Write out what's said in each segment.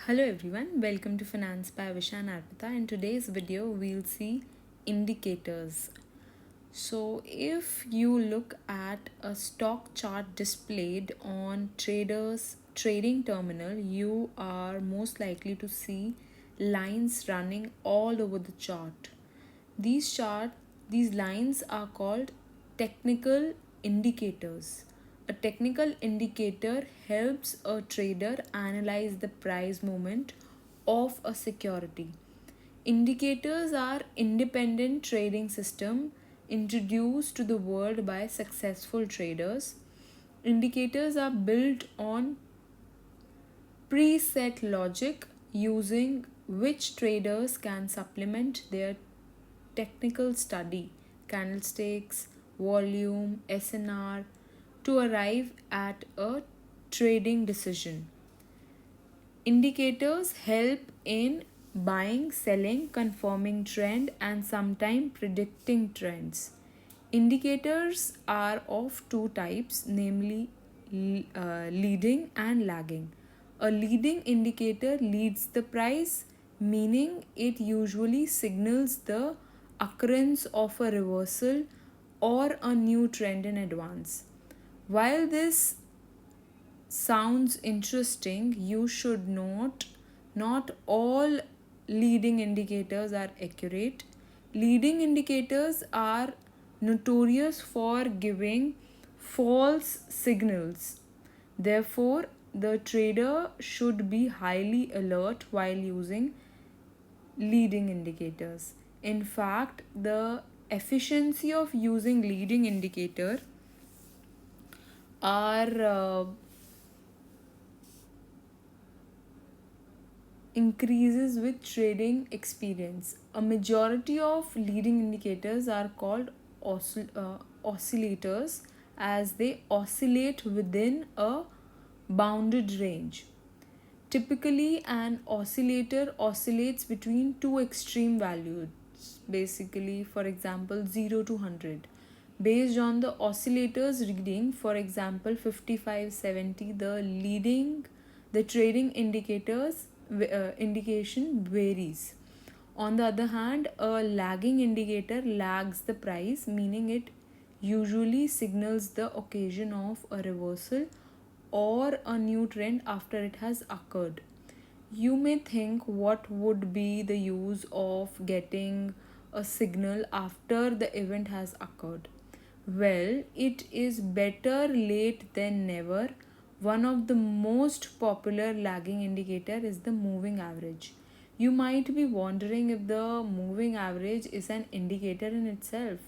Hello everyone, welcome to Finance by Vishan Arpita. In today's video, we'll see indicators. So, if you look at a stock chart displayed on traders trading terminal, you are most likely to see lines running all over the chart. These chart these lines are called technical indicators. A technical indicator helps a trader analyze the price movement of a security. Indicators are independent trading system introduced to the world by successful traders. Indicators are built on preset logic using which traders can supplement their technical study, candlesticks, volume, SNR, to arrive at a trading decision. Indicators help in buying, selling, confirming trend, and sometimes predicting trends. Indicators are of two types, namely leading and lagging. A leading indicator leads the price, meaning it usually signals the occurrence of a reversal or a new trend in advance. While this sounds interesting, you should note not all leading indicators are accurate. Leading indicators are notorious for giving false signals. Therefore, the trader should be highly alert while using leading indicators. In fact, the efficiency of using leading indicator are increases with trading experience. A majority of leading indicators are called oscillators as they oscillate within a bounded range. Typically, an oscillator oscillates between two extreme values, basically, for example, 0 to 100. Based on the oscillator's reading, for example, 55, 70, the trading indication varies. On the other hand, a lagging indicator lags the price, meaning it usually signals the occasion of a reversal or a new trend after it has occurred. You may think, what would be the use of getting a signal after the event has occurred? Well, it is better late than never. One of the most popular lagging indicator is the moving average. You might be wondering if the moving average is an indicator in itself.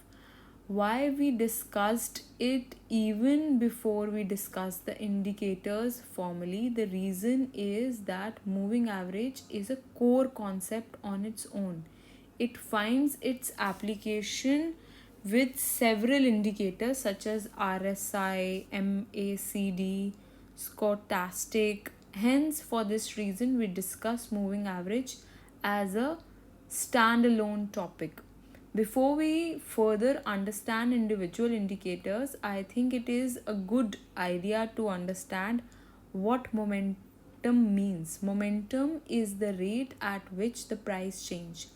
Why we discussed it even before we discussed the indicators formally? The reason is that moving average is a core concept on its own. It finds its application with several indicators such as RSI, MACD, stochastic. Hence, for this reason, we discuss moving average as a standalone topic. Before we further understand individual indicators, I think it is a good idea to understand what momentum means. Momentum is the rate at which the price change.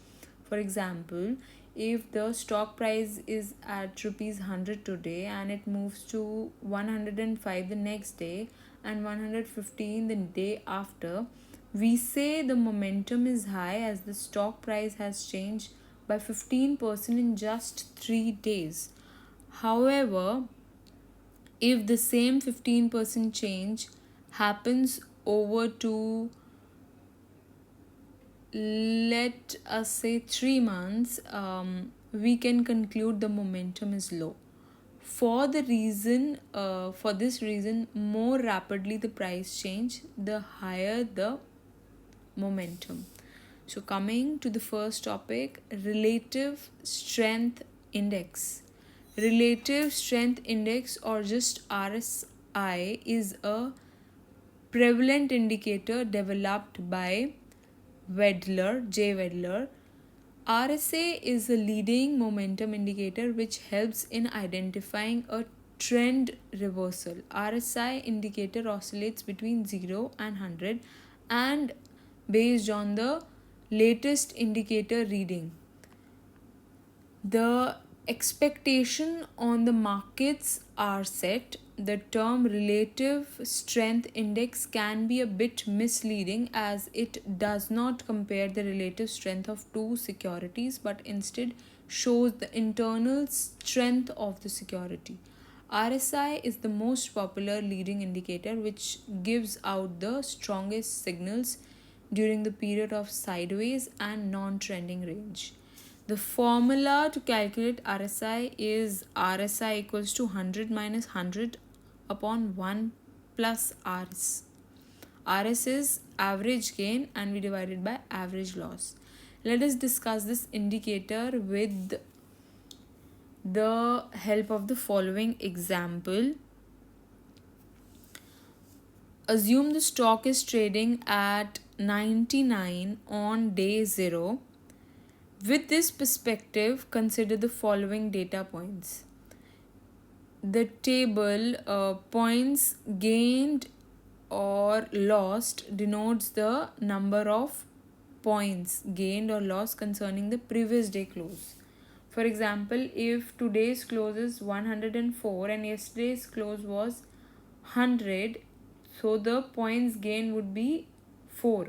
For example, if the stock price is at rupees 100 today and it moves to 105 the next day and 115 the day after, we say the momentum is high as the stock price has changed by 15% in just 3 days. However, if the same 15% change happens over to, let us say, 3 months, we can conclude the momentum is low. For this reason, more rapidly the price change, the higher the momentum. So, coming to the first topic, relative strength index. Relative strength index, or just RSI, is a prevalent indicator developed by J. Wedler. RSA is a leading momentum indicator which helps in identifying a trend reversal. RSI indicator oscillates between 0 and 100 and based on the latest indicator reading. The expectation on the markets are set. The term relative strength index can be a bit misleading as it does not compare the relative strength of two securities but instead shows the internal strength of the security. RSI is the most popular leading indicator which gives out the strongest signals during the period of sideways and non trending range. The formula to calculate RSI is RSI equals to 100 minus 100 upon 1 plus RS. RS is average gain and we divide it by average loss. Let us discuss this indicator with the help of the following example. Assume the stock is trading at 99 on day 0. With this perspective, consider the following data points. The table points gained or lost denotes the number of points gained or lost concerning the previous day close. For example, if today's close is 104 and yesterday's close was 100, so the points gained would be 4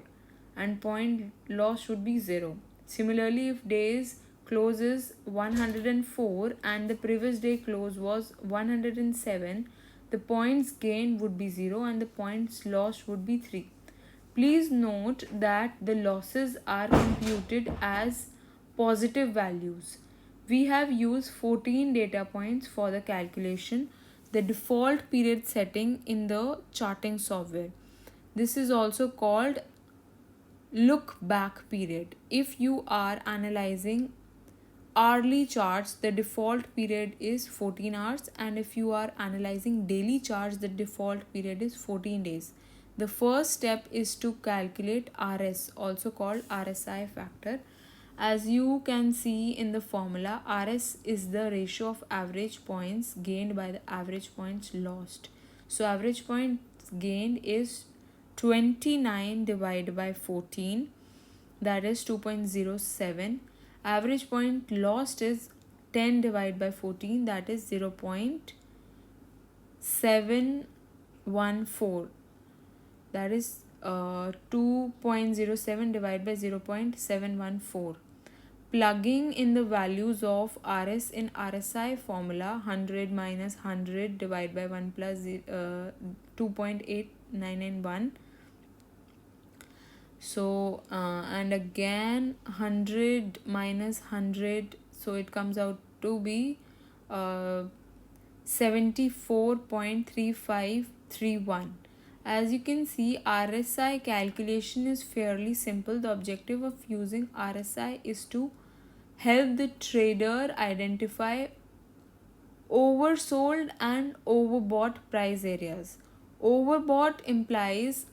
and point loss would be 0. Similarly, if day's close is 104 and the previous day close was 107, the points gained would be 0 and the points lost would be 3. Please note that the losses are computed as positive values. We have used 14 data points for the calculation, the default period setting in the charting software. This is also called look back period. If you are analyzing hourly charts, the default period is 14 hours, and if you are analyzing daily charts, the default period is 14 days. The first step is to calculate RS, also called RSI factor. As you can see in the formula, RS is the ratio of average points gained by the average points lost. So average points gained is 29 divided by 14, that is 2.07. Average point lost is 10 divided by 14, that is 0.714, that is 2.07 divided by 0.714. Plugging in the values of RS in RSI formula, 100 minus 100 divided by 1 plus 2.8991. So and again 100 minus 100, so it comes out to be 74.3531. As you can see, RSI calculation is fairly simple. The objective of using RSI is to help the trader identify oversold and overbought price areas. Overbought implies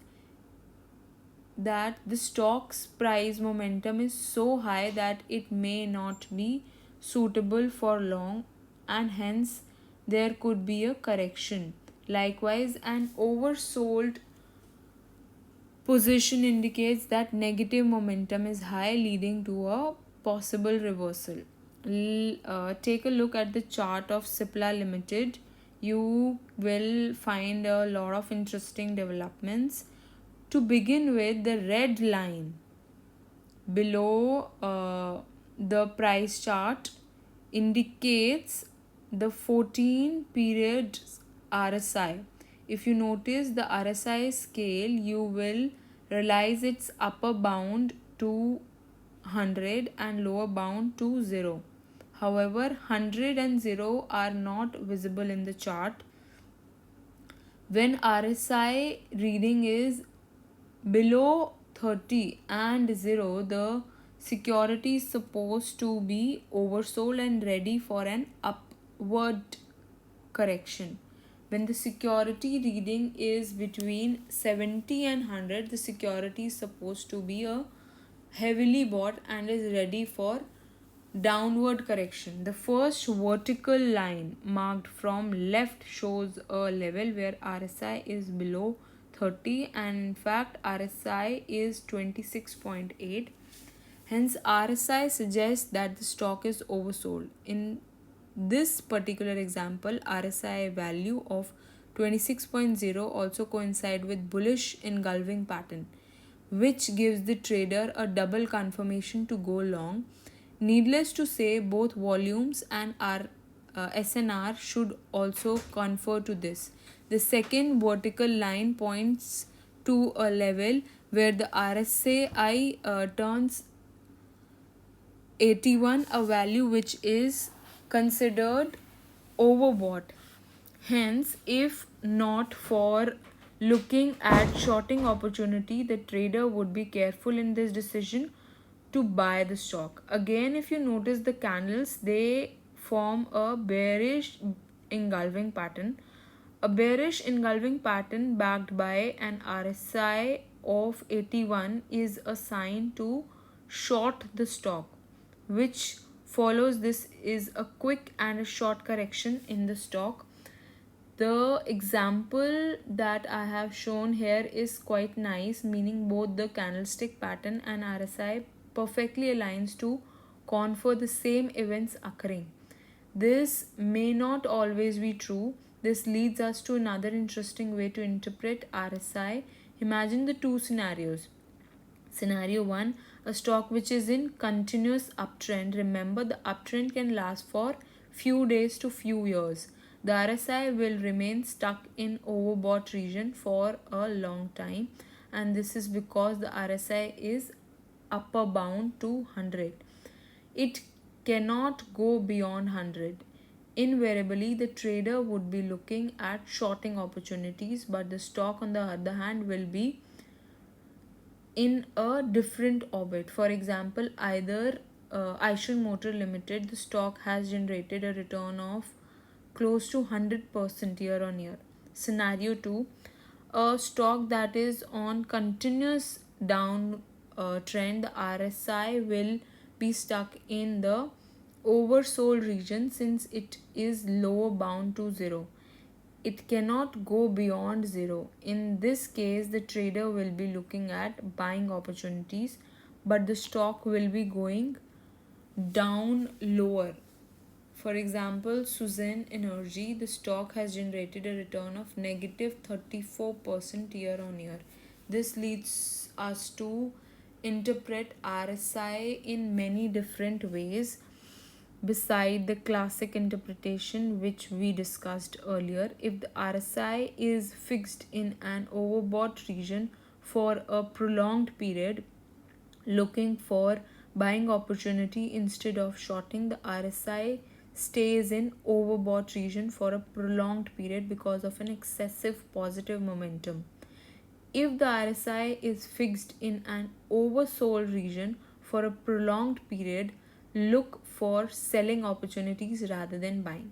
that the stock's price momentum is so high that it may not be suitable for long and hence there could be a correction. Likewise, an oversold position indicates that negative momentum is high, leading to a possible reversal. Take a look at the chart of Cipla Limited. You will find a lot of interesting developments. To begin with, the red line below the price chart indicates the 14 period RSI. If you notice the RSI scale, you will realize its upper bound to 100 and lower bound to 0. However, 100 and 0 are not visible in the chart. When RSI reading is below 30 and 0, the security is supposed to be oversold and ready for an upward correction. When the security reading is between 70 and 100, the security is supposed to be a heavily bought and is ready for downward correction. The first vertical line marked from left shows a level where RSI is below 30, and in fact RSI is 26.8. Hence, RSI suggests that the stock is oversold. In this particular example, RSI value of 26.0 also coincide with bullish engulfing pattern, which gives the trader a double confirmation to go long. Needless to say, both volumes and our SNR should also confer to this. The second vertical line points to a level where the RSI turns 81, a value which is considered overbought. Hence, if not for looking at shorting opportunity, the trader would be careful in this decision to buy the stock. Again, if you notice the candles, they form a bearish engulfing pattern. A bearish engulfing pattern backed by an RSI of 81 is a sign to short the stock, which follows this is a quick and a short correction in the stock. The example that I have shown here is quite nice, meaning both the candlestick pattern and RSI perfectly aligns to confer the same events occurring. This may not always be true. This leads us to another interesting way to interpret RSI. Imagine the two scenarios. Scenario 1, a stock which is in continuous uptrend. Remember, the uptrend can last for few days to few years. The RSI will remain stuck in overbought region for a long time, and this is because the RSI is upper bound to 100. It cannot go beyond 100. Invariably, the trader would be looking at shorting opportunities, but the stock, on the other hand, will be in a different orbit. For example, either Eicher Motor Limited, the stock has generated a return of close to 100% year on year. Scenario 2, a stock that is on continuous down trend, the RSI will be stuck in the oversold region since it is lower bound to 0. It cannot go beyond 0. In this case, the trader will be looking at buying opportunities, but the stock will be going down lower. For example, Suzlon Energy, the stock has generated a return of negative 34% year on year. This leads us to interpret RSI in many different ways beside the classic interpretation which we discussed earlier. If the RSI is fixed in an overbought region for a prolonged period, looking for buying opportunity instead of shorting, the RSI stays in overbought region for a prolonged period because of an excessive positive momentum. If the RSI is fixed in an oversold region for a prolonged period, look for selling opportunities rather than buying.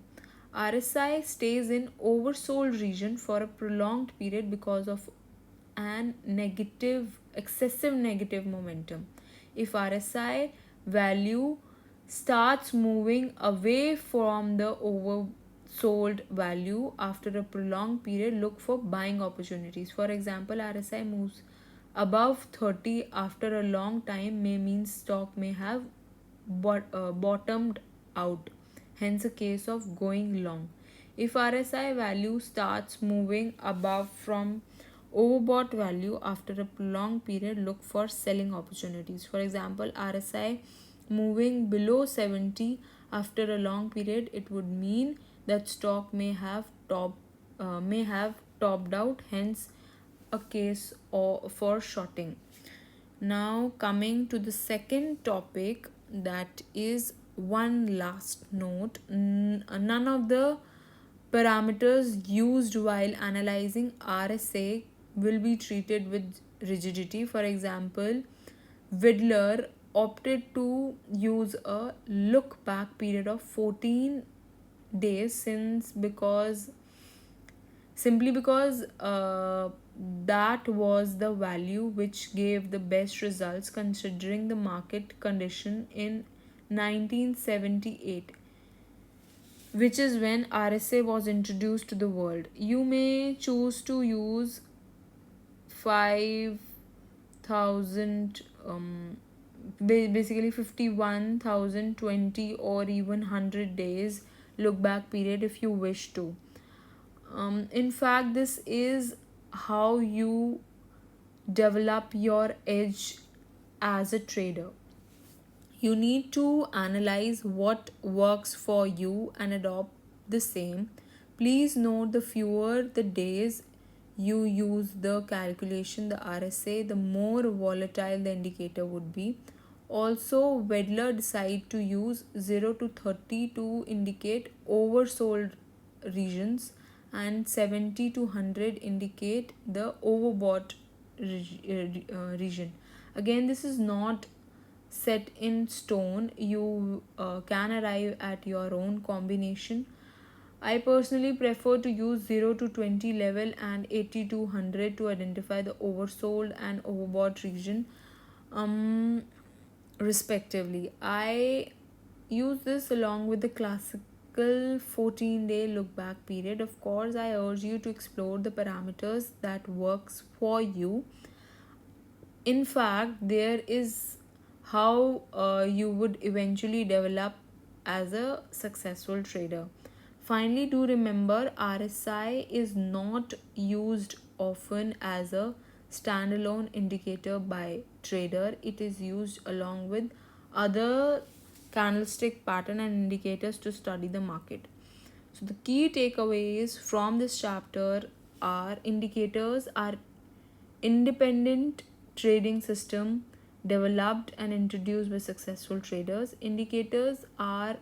RSI stays in oversold region for a prolonged period because of an excessive negative momentum. If RSI value starts moving away from the oversold value after a prolonged period, look for buying opportunities. For example, RSI moves above 30 after a long time may mean stock may have bottomed out, hence a case of going long. If RSI value starts moving above from overbought value after a prolonged period, look for selling opportunities. For example, RSI moving below 70 after a long period, it would mean that stock may have topped out, hence a case for shorting. Now coming to the second topic, that is one last note. None of the parameters used while analyzing RSI will be treated with rigidity. For example, Widler opted to use a look back period of 14 days simply because that was the value which gave the best results considering the market condition in 1978, which is when RSI was introduced to the world. You may choose to use 5,000 basically 51,020 or even 100 days look back period if you wish to. In fact, this is how you develop your edge as a trader. You need to analyze what works for you and adopt the same. Please note, the fewer the days you use the calculation, the RSA, the more volatile the indicator would be. Also, Wedler decided to use 0 to 30 to indicate oversold regions, and 70 to 100 indicate the overbought region. Again, this is not set in stone. You can arrive at your own combination. I personally prefer to use 0 to 20 level and 80 to 100 to identify the oversold and overbought region, um, respectively. I use this along with the classical 14-day look back period. Of course, I urge you to explore the parameters that works for you. In fact, there is how you would eventually develop as a successful trader. Finally, do remember, RSI is not used often as a standalone indicator by trader. It is used along with other candlestick pattern and indicators to study the market. So the key takeaways from this chapter are: indicators are independent trading system developed and introduced by successful traders. Indicators are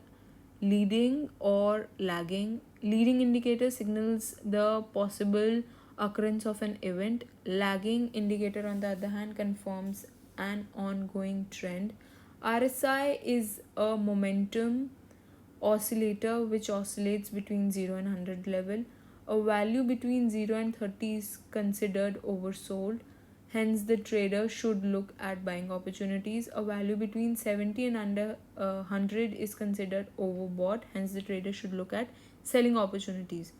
leading or lagging. Leading indicator signals the possible occurrence of an event. Lagging indicator, on the other hand, confirms an ongoing trend. RSI is a momentum oscillator which oscillates between 0 and 100 level. A value between 0 and 30 is considered oversold. Hence, the trader should look at buying opportunities. A value between 70 and under 100 is considered overbought. Hence, the trader should look at selling opportunities.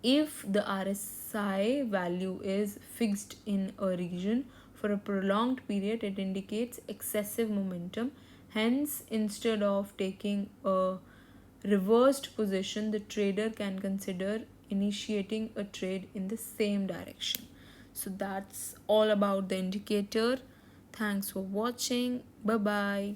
If the RSI value is fixed in a region for a prolonged period, it indicates excessive momentum. Hence, instead of taking a reversed position, the trader can consider initiating a trade in the same direction. So that's all about the indicator. Thanks for watching. Bye bye.